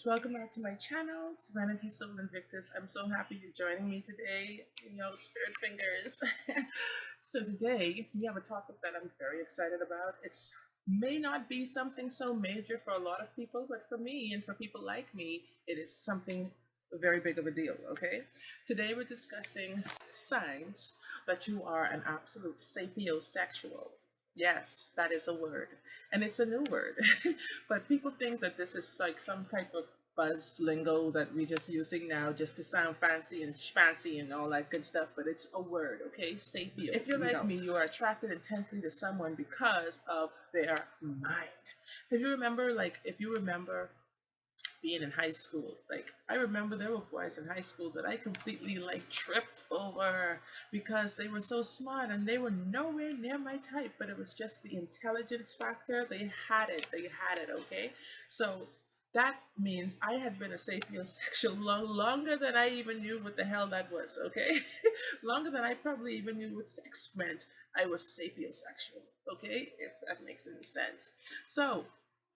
guys, welcome back to my channel, Serenity Soul Invictus. I'm so happy you're joining me today, spirit fingers. So today we have a topic that I'm very excited about. It's may not be something so major for a lot of people, but for me and for people like me, it is something very big of a deal, okay? Today we're discussing signs that you are an absolute sapiosexual. Yes, that is a word, and it's a new word. But people think that this is like some type of buzz lingo that we're just using now just to sound fancy and schmancy and all that good stuff, but it's a word, okay? Sapio. If you're like me, you are attracted intensely to someone because of their mind. If you remember being in high school, like I remember there were boys in high school that I completely like tripped over because they were so smart and they were nowhere near my type, but it was just the intelligence factor. They had it, okay? So that means I had been a sapiosexual longer than I even knew what the hell that was, okay? Longer than I probably even knew what sex meant. I was a sapiosexual, okay? If that makes any sense. So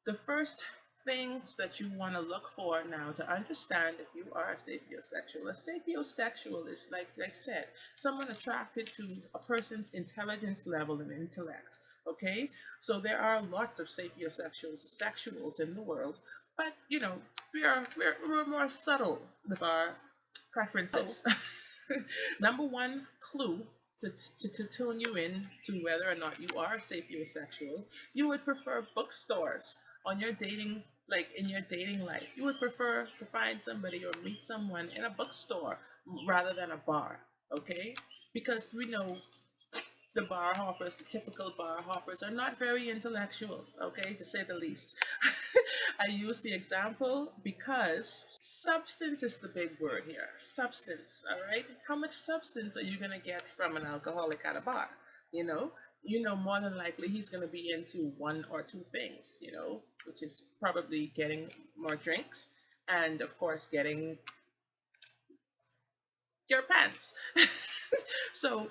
the first things that you want to look for now to understand if you are a sapiosexual. A sapiosexual is, like I said, someone attracted to a person's intelligence level and intellect. Okay, so there are lots of sapiosexuals in the world, but we're more subtle with our preferences. Number one clue to tune you in to whether or not you are a sapiosexual, you would prefer bookstores on your dating, like in your dating life. You would prefer to find somebody or meet someone in a bookstore rather than a bar, okay? Because we know the bar hoppers, the typical bar hoppers, are not very intellectual, okay, to say the least. I use the example because substance is the big word here. Substance, all right? How much substance are you going to get from an alcoholic at a bar? More than likely he's going to be into one or two things, which is probably getting more drinks and, of course, getting your pants. So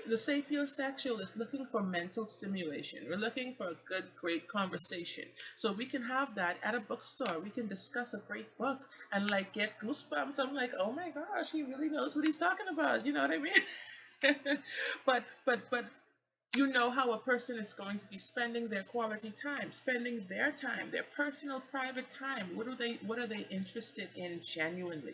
the sapiosexual is looking for mental stimulation. We're looking for a good, great conversation. So we can have that at a bookstore. We can discuss a great book and like get goosebumps. I'm like, oh my gosh, he really knows what he's talking about. You know what I mean? but you know how a person is going to be spending their quality time, spending their time, their personal private time. What are they interested in genuinely,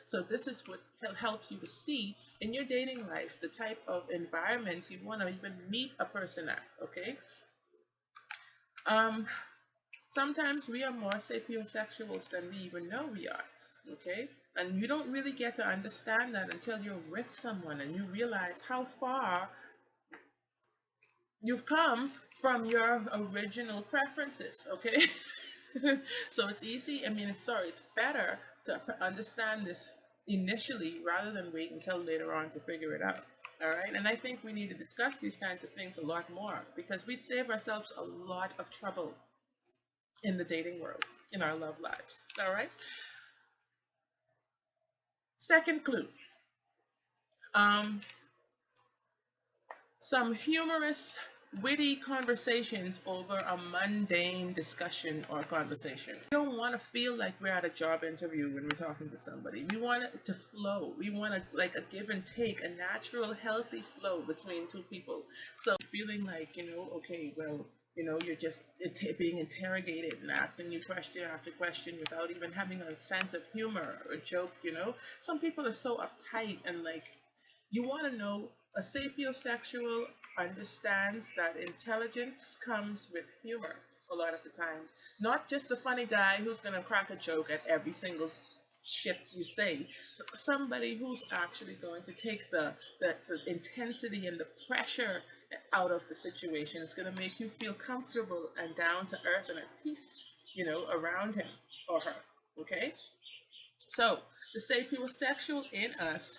So this is what helps you to see in your dating life the type of environments you want to even meet a person at, okay? Sometimes we are more sapiosexuals than we even know we are, okay? And you don't really get to understand that until you're with someone and you realize how far you've come from your original preferences, okay? So it's easy, it's better to understand this initially rather than wait until later on to figure it out, all right? And I think we need to discuss these kinds of things a lot more because we'd save ourselves a lot of trouble in the dating world, in our love lives, all right? Second clue. Some humorous, witty conversations over a mundane discussion or conversation. We don't want to feel like we're at a job interview when we're talking to somebody. We want it to flow. We want like a give and take, a natural, healthy flow between two people. So feeling like, okay, well, you're just being interrogated and asking you question after question without even having a sense of humor or joke, Some people are so uptight and like, you want to know, a sapiosexual understands that intelligence comes with humor a lot of the time. Not just the funny guy who's going to crack a joke at every single shit you say. Somebody who's actually going to take the intensity and the pressure out of the situation. It's going to make you feel comfortable and down to earth and at peace, around him or her, okay? So the sapiosexual in us,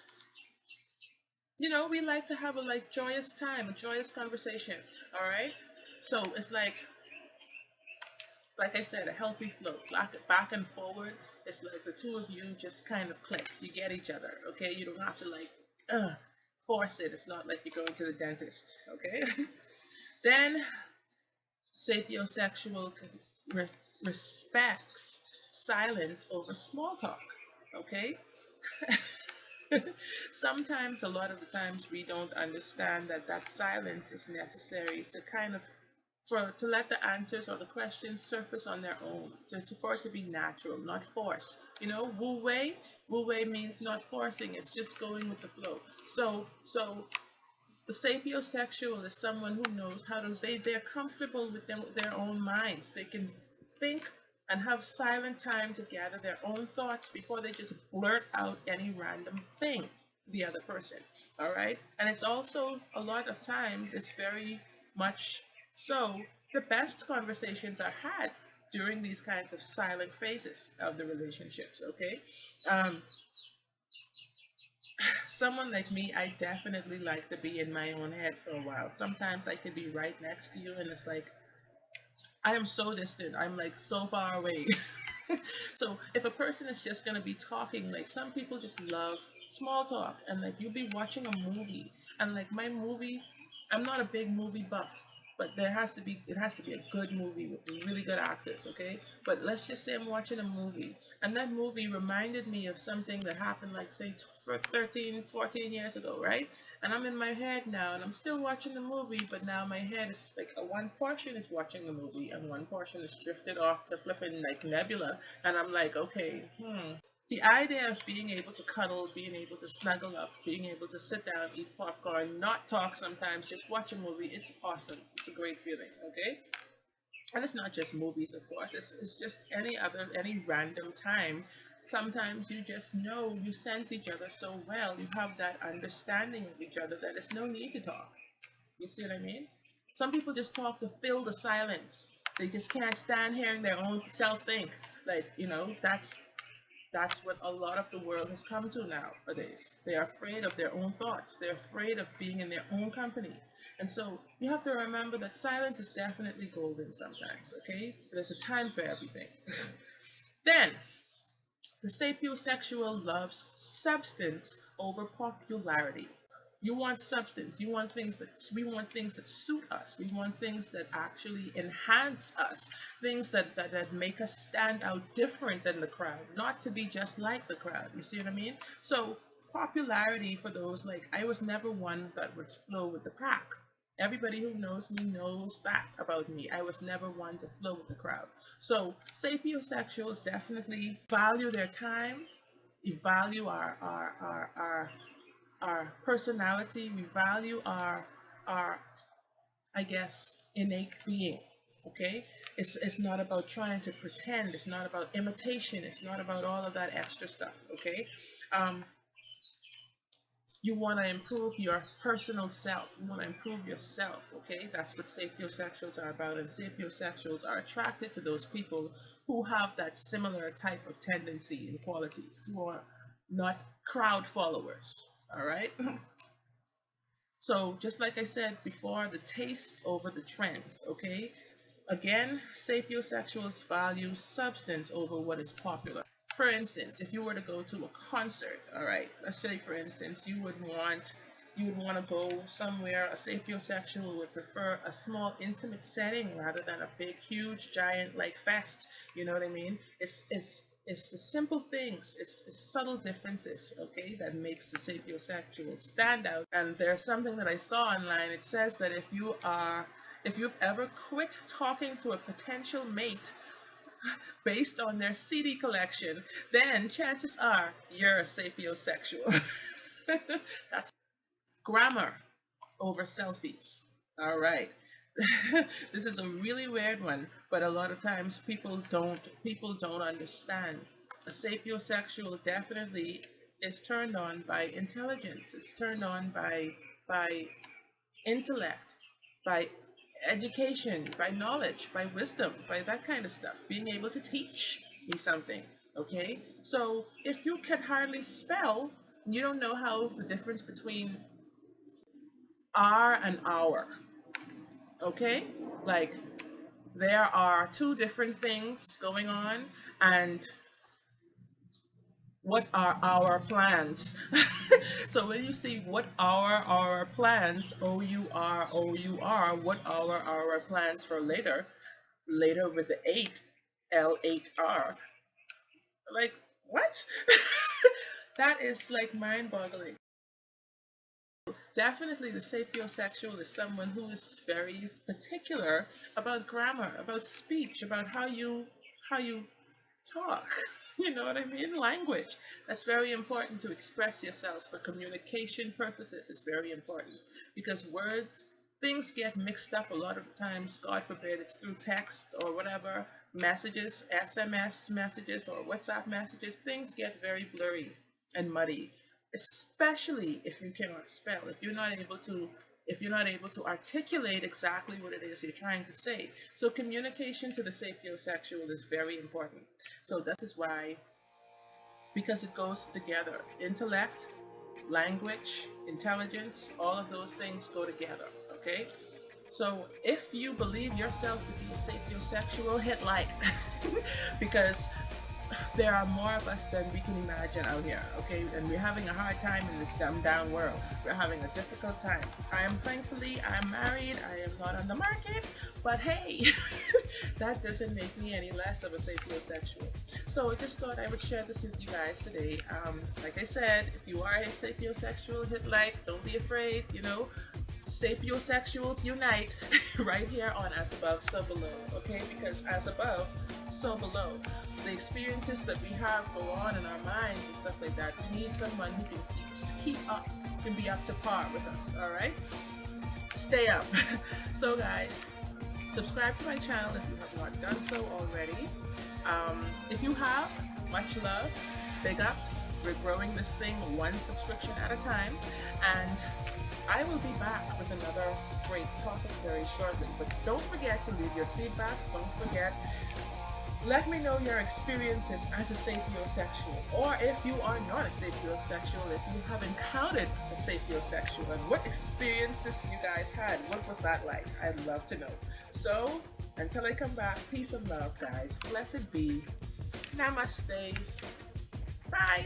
we like to have a joyous time, a joyous conversation, all right? So it's like I said, a healthy flow, back and forward. It's like the two of you just kind of click. You get each other, okay? You don't have to force it. It's not like you're going to the dentist, okay? Then sapiosexual respects silence over small talk. Okay? Sometimes, a lot of the times, we don't understand that that silence is necessary to kind of to let the answers or the questions surface on their own, for it to be natural, not forced. You know, wu wei means not forcing; it's just going with the flow. So the sapiosexual is someone who knows how to, they're comfortable with their own minds. They can think and have silent time to gather their own thoughts before they just blurt out any random thing to the other person. All right? And it's also, a lot of times, it's very much so, the best conversations are had during these kinds of silent phases of the relationships. Okay? Um, Someone like me, I definitely like to be in my own head for a while. Sometimes I could be right next to you, and it's like I am so distant. I'm like so far away. So if a person is just gonna be talking, like some people just love small talk, and like you'll be watching a movie, and like my movie, I'm not a big movie buff, but it has to be a good movie with really good actors, okay? But let's just say I'm watching a movie, and that movie reminded me of something that happened, like say 13, 14 years ago, right? And I'm in my head now, and I'm still watching the movie, but now my head is like one portion is watching the movie, and one portion is drifted off to flipping like nebula, and I'm like, okay, the idea of being able to cuddle, being able to snuggle up, being able to sit down, eat popcorn, not talk sometimes, just watch a movie, it's awesome. It's a great feeling, okay? And it's not just movies, of course, it's just any random time. Sometimes you just know, you sense each other so well, you have that understanding of each other that there's no need to talk. You see what I mean? Some people just talk to fill the silence. They just can't stand hearing their own self think. Like, that's what a lot of the world has come to nowadays. They are afraid of their own thoughts. They're afraid of being in their own company. And so you have to remember that silence is definitely golden sometimes, okay? There's a time for everything. Then, the sapiosexual loves substance over popularity. You want substance. We want things that suit us. We want things that actually enhance us. Things that make us stand out different than the crowd, not to be just like the crowd. You see what I mean? So popularity, for those, like, I was never one that would flow with the pack. Everybody who knows me knows that about me. I was never one to flow with the crowd. So sapiosexuals definitely value their time. We value our personality. We value our I guess innate being. Okay, it's not about trying to pretend. It's not about imitation. It's not about all of that extra stuff. Okay, you want to improve your personal self. You want to improve yourself. Okay, that's what sapiosexuals are about, and sapiosexuals are attracted to those people who have that similar type of tendency and qualities, who are not crowd followers. All right. So just like I said before, the taste over the trends. Okay, again, sapiosexuals value substance over what is popular. For instance, if you were to go to a concert, all right, let's say for instance you would want to go somewhere. A sapiosexual would prefer a small intimate setting rather than a big huge giant like fest. You know what I mean? It's the simple things, it's the subtle differences, okay, that makes the sapiosexual stand out. And there's something that I saw online. It says that if you've ever quit talking to a potential mate based on their CD collection, then chances are you're a sapiosexual. That's grammar over selfies. All right. This is a really weird one, but a lot of times people don't understand. A sapiosexual definitely is turned on by intelligence. It's turned on by intellect, by education, by knowledge, by wisdom, by that kind of stuff. Being able to teach me something. Okay? So if you can hardly spell, you don't know how the difference between are and our. Okay, like there are two different things going on, and what are our plans? So when you see what are our plans, O-U-R, what are our plans for later with the 8, L8R, Like, what? That is like mind boggling. Definitely, the sapiosexual is someone who is very particular about grammar, about speech, about how you talk. You know what I mean? Language. That's very important to express yourself for communication purposes. It's very important because words, things get mixed up a lot of the times. God forbid it's through text or whatever, messages, SMS messages or WhatsApp messages. Things get very blurry and muddy, especially if you cannot spell, if you're not able to articulate exactly what it is you're trying to say. So communication to the sapiosexual is very important. So this is why, because it goes together. Intellect, language, intelligence, all of those things go together. Okay? So if you believe yourself to be a sapiosexual, hit like. Because there are more of us than we can imagine out here, okay? And we're having a hard time in this dumbed down world. We're having a difficult time. I'm married, I am not on the market, but hey, that doesn't make me any less of a sapiosexual. So I just thought I would share this with you guys today. Like I said, if you are a sapiosexual, hit like, don't be afraid, sapiosexuals unite right here on As Above, So Below, okay? Because as above, so below. The experiences that we have go on in our minds and stuff like that. We need someone who can keep up, can be up to par with us, all right? Stay up. So guys, subscribe to my channel if you have not done so already. If you have, much love, big ups. We're growing this thing one subscription at a time, and I will be back with another great topic very shortly. But don't forget to leave your feedback. Don't forget, let me know your experiences as a sapiosexual, or if you are not a sapiosexual, if you have encountered a sapiosexual, and what experiences you guys had. What was that like? I'd love to know. So until I come back, peace and love, guys. Blessed be. Namaste. Bye.